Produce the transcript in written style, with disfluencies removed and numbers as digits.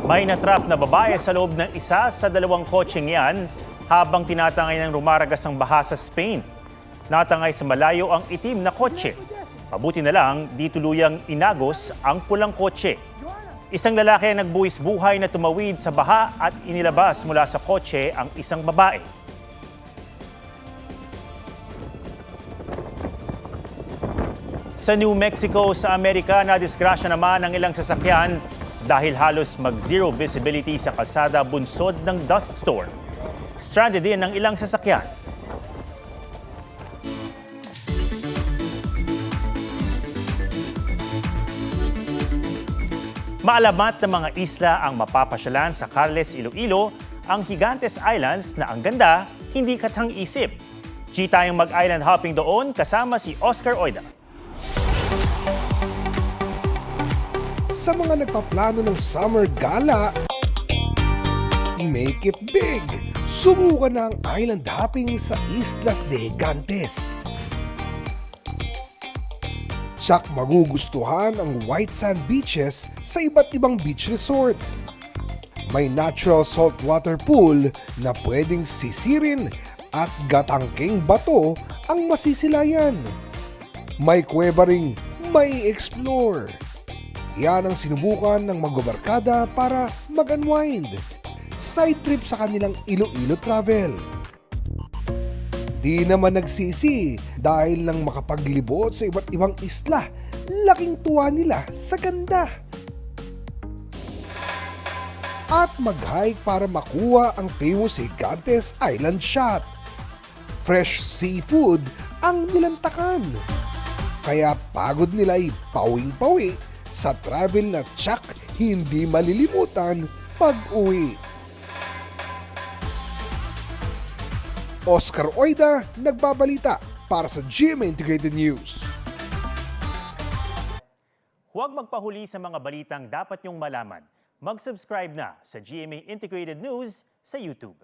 May natrap na babae sa loob ng isa sa dalawang kotseng yan habang tinatangay ng rumaragas ang baha sa Spain. Natangay sa malayo ang itim na kotse. Mabuti na lang, di tuluyang inagos ang pulang kotse. Isang lalaki ang nagbuwis buhay na tumawid sa baha at inilabas mula sa kotse ang isang babae. Sa New Mexico sa Amerika, nadisgrasya naman ang ilang sasakyan dahil halos mag-zero visibility sa kalsada bunsod ng dust storm. Stranded din ang ilang sasakyan. Maalamat na mga isla ang mapapasyalan sa Carles, Iloilo, ang Gigantes Islands na ang ganda, hindi katang-isip. G tayong mag-island hopping doon kasama si Oscar Oida. Sa mga nagpaplano ng summer gala, make it big! Subukan na ang island hopping sa Islas de Gigantes. Siyak magugustuhan ang white sand beaches sa iba't ibang beach resort. May natural saltwater pool na pwedeng sisirin at gatangking bato ang masisilayan. May kuweba ring may explore. Yan ang sinubukan ng magbabarkada para mag-unwind. Side trip sa kanilang Iloilo travel. Di naman nagsisi dahil nang makapaglibot sa iba't ibang isla, laking tuwa nila sa ganda. At mag-hike para makuha ang famous Gigantes Island shot. Fresh seafood ang nilantakan. Kaya pagod nila ay pawing-pawi sa travel na tsak hindi malilimutan pag-uwi. Oscar Oida, nagbabalita para sa GMA Integrated News. Huwag magpahuli sa mga balitang dapat niyong malaman. Mag-subscribe na sa GMA Integrated News sa YouTube.